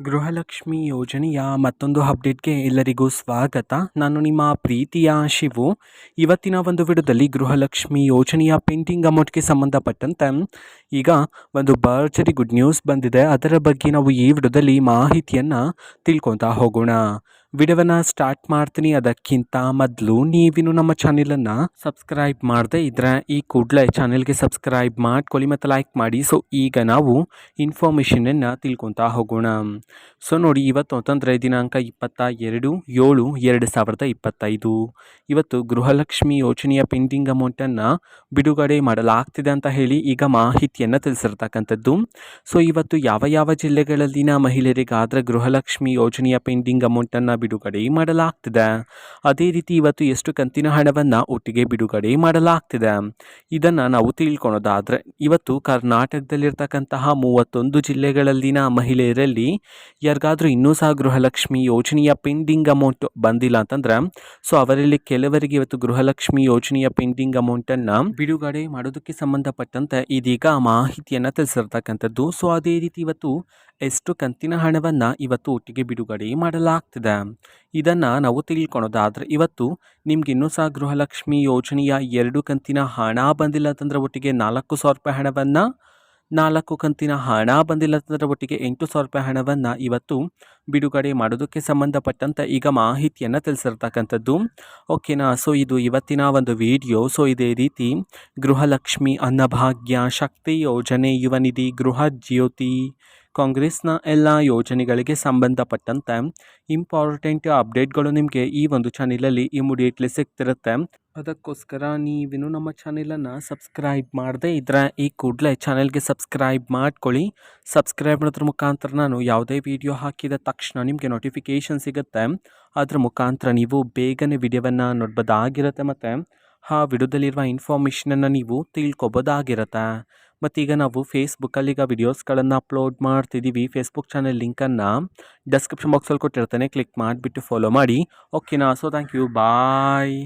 ಗೃಹಲಕ್ಷ್ಮಿ ಯೋಜನೆಯ ಮತ್ತೊಂದು ಅಪ್ಡೇಟ್ಗೆ ಎಲ್ಲರಿಗೂ ಸ್ವಾಗತ. ನಾನು ನಿಮ್ಮ ಪ್ರೀತಿಯ ಶಿವು. ಇವತ್ತಿನ ಒಂದು ವಿಡಿಯೋದಲ್ಲಿ ಗೃಹಲಕ್ಷ್ಮಿ ಯೋಜನೆಯ ಪೆಂಡಿಂಗ್ ಅಮೌಂಟ್ಗೆ ಸಂಬಂಧಪಟ್ಟಂತೆ ಈಗ ಒಂದು ಭರ್ಜರಿ ಗುಡ್ ನ್ಯೂಸ್ ಬಂದಿದೆ. ಅದರ ಬಗ್ಗೆ ನಾವು ಈ ವಿಡಿಯೋದಲ್ಲಿ ಮಾಹಿತಿಯನ್ನು ತಿಳ್ಕೊತಾ ಹೋಗೋಣ. ವಿಡಿಯೋವನ್ನು ಸ್ಟಾರ್ಟ್ ಮಾಡ್ತೀನಿ. ಅದಕ್ಕಿಂತ ಮೊದಲು ನೀವಿನ್ನು ನಮ್ಮ ಚಾನೆಲನ್ನು ಸಬ್ಸ್ಕ್ರೈಬ್ ಮಾಡದೆ ಇದ್ರೆ ಈ ಕೂಡಲೇ ಚಾನೆಲ್ಗೆ ಸಬ್ಸ್ಕ್ರೈಬ್ ಮಾಡ್ಕೊಳ್ಳಿ ಮತ್ತು ಲೈಕ್ ಮಾಡಿ. ಸೊ ಈಗ ನಾವು ಇನ್ಫಾರ್ಮೇಷನನ್ನು ತಿಳ್ಕೊತಾ ಹೋಗೋಣ. ಸೊ ನೋಡಿ, ಇವತ್ತು ಅಂತಂದರೆ ದಿನಾಂಕ 22/7/2025 ಇವತ್ತು ಗೃಹಲಕ್ಷ್ಮಿ ಯೋಜನೆಯ ಪೆಂಡಿಂಗ್ ಅಮೌಂಟನ್ನು ಬಿಡುಗಡೆ ಮಾಡಲಾಗ್ತಿದೆ ಅಂತ ಹೇಳಿ ಈಗ ಮಾಹಿತಿಯನ್ನು ತಿಳಿಸಿರ್ತಕ್ಕಂಥದ್ದು. ಸೊ ಇವತ್ತು ಯಾವ ಯಾವ ಜಿಲ್ಲೆಗಳಲ್ಲಿನ ಮಹಿಳೆಯರಿಗಾದರೆ ಗೃಹಲಕ್ಷ್ಮಿ ಯೋಜನೆಯ ಪೆಂಡಿಂಗ್ ಅಮೌಂಟನ್ನು ಬಿಡುಗಡೆ ಮಾಡಲಾಗ್ತಿದೆ, ಅದೇ ರೀತಿ ಇವತ್ತು ಎಷ್ಟು ಕಂತಿನ ಹಣವನ್ನು ಒಟ್ಟಿಗೆ ಬಿಡುಗಡೆ ಮಾಡಲಾಗ್ತಿದೆ ಇದನ್ನು ನಾವು ತಿಳ್ಕೊಳೋದಾದರೆ, ಇವತ್ತು ಕರ್ನಾಟಕದಲ್ಲಿರ್ತಕ್ಕಂತಹ 31 ಜಿಲ್ಲೆಗಳಲ್ಲಿನ ಮಹಿಳೆಯರಲ್ಲಿ ಯಾರಿಗಾದರೂ ಇನ್ನೂ ಸಹ ಗೃಹಲಕ್ಷ್ಮಿ ಯೋಜನೆಯ ಪೆಂಡಿಂಗ್ ಅಮೌಂಟ್ ಬಂದಿಲ್ಲ ಅಂತಂದರೆ, ಸೊ ಅವರಲ್ಲಿ ಕೆಲವರಿಗೆ ಇವತ್ತು ಗೃಹಲಕ್ಷ್ಮಿ ಯೋಜನೆಯ ಪೆಂಡಿಂಗ್ ಅಮೌಂಟನ್ನು ಬಿಡುಗಡೆ ಮಾಡೋದಕ್ಕೆ ಸಂಬಂಧಪಟ್ಟಂತೆ ಇದೀಗ ಮಾಹಿತಿಯನ್ನು ತಿಳಿಸಿರ್ತಕ್ಕಂಥದ್ದು. ಸೊ ಅದೇ ರೀತಿ ಇವತ್ತು ಎಷ್ಟು ಕಂತಿನ ಹಣವನ್ನು ಇವತ್ತು ಒಟ್ಟಿಗೆ ಬಿಡುಗಡೆ ಮಾಡಲಾಗ್ತಿದೆ ಇದನ್ನು ನಾವು ತಿಳ್ಕೊಳೋದಾದರೆ, ಇವತ್ತು ನಿಮ್ಗೆ ಇನ್ನೂ ಸಹ ಗೃಹಲಕ್ಷ್ಮಿ ಯೋಜನೆಯ 2 ಕಂತಿನ ಹಣ ಬಂದಿಲ್ಲ ಅಂತಂದರೆ ಒಟ್ಟಿಗೆ 4,000 ರೂಪಾಯಿ ಹಣವನ್ನು, 4 ಕಂತಿನ ಹಣ ಬಂದಿಲ್ಲ ಅಂತಂದರೆ ಒಟ್ಟಿಗೆ 8,000 ರೂಪಾಯಿ ಹಣವನ್ನು ಇವತ್ತು ಬಿಡುಗಡೆ ಮಾಡೋದಕ್ಕೆ ಸಂಬಂಧಪಟ್ಟಂತೆ ಈಗ ಮಾಹಿತಿಯನ್ನು ತಿಳಿಸಿರ್ತಕ್ಕಂಥದ್ದು. ಓಕೆನಾ. ಸೊ ಇದು ಇವತ್ತಿನ ಒಂದು ವಿಡಿಯೋ. ಸೊ ಇದೇ ರೀತಿ ಗೃಹಲಕ್ಷ್ಮಿ, ಅನ್ನಭಾಗ್ಯ, ಶಕ್ತಿ ಯೋಜನೆ, ಯುವ ನಿಧಿ, ಗೃಹ ಜ್ಯೋತಿ, ಕಾಂಗ್ರೆಸ್ನ ಎಲ್ಲ ಯೋಜನೆಗಳಿಗೆ ಸಂಬಂಧಪಟ್ಟಂತೆ ಇಂಪಾರ್ಟೆಂಟ್ ಅಪ್ಡೇಟ್ಗಳು ನಿಮಗೆ ಈ ಒಂದು ಚಾನೆಲಲ್ಲಿ ಇಮಿಡಿಯೇಟ್ಲಿ ಸಿಗ್ತಿರುತ್ತೆ. ಅದಕ್ಕೋಸ್ಕರ ನೀವಿನ್ನು ನಮ್ಮ ಚಾನೆಲನ್ನು ಸಬ್ಸ್ಕ್ರೈಬ್ ಮಾಡದೇ ಇದ್ದರೆ ಈ ಕೂಡಲೇ ಚಾನೆಲ್ಗೆ ಸಬ್ಸ್ಕ್ರೈಬ್ ಮಾಡ್ಕೊಳ್ಳಿ. ಸಬ್ಸ್ಕ್ರೈಬ್ ಮಾಡೋದ್ರ ಮುಖಾಂತರ ನಾನು ಯಾವುದೇ ವಿಡಿಯೋ ಹಾಕಿದ ತಕ್ಷಣ ನಿಮಗೆ ನೋಟಿಫಿಕೇಷನ್ ಸಿಗುತ್ತೆ. ಅದರ ಮುಖಾಂತರ ನೀವು ಬೇಗನೆ ವಿಡಿಯೋವನ್ನು ನೋಡ್ಬೋದಾಗಿರುತ್ತೆ ಮತ್ತು ಆ ವಿಡಿಯೋದಲ್ಲಿರುವ ಇನ್ಫಾರ್ಮೇಷನನ್ನು ನೀವು ತಿಳ್ಕೊಬೋದಾಗಿರುತ್ತೆ. ಮತ್ತೀಗ ನಾವು ಫೇಸ್ಬುಕ್ಕಲ್ಲಿ ಈಗ ವಿಡಿಯೋಸ್ಗಳನ್ನು ಅಪ್ಲೋಡ್ ಮಾಡ್ತಿದ್ದೀವಿ. ಫೇಸ್ಬುಕ್ ಚಾನೆಲ್ ಲಿಂಕನ್ನು ಡಿಸ್ಕ್ರಿಪ್ಷನ್ ಬಾಕ್ಸಲ್ಲಿ ಕೊಟ್ಟಿರ್ತೇನೆ, ಕ್ಲಿಕ್ ಮಾಡಿಬಿಟ್ಟು ಫಾಲೋ ಮಾಡಿ. ಓಕೆನಾ. So thank you, bye.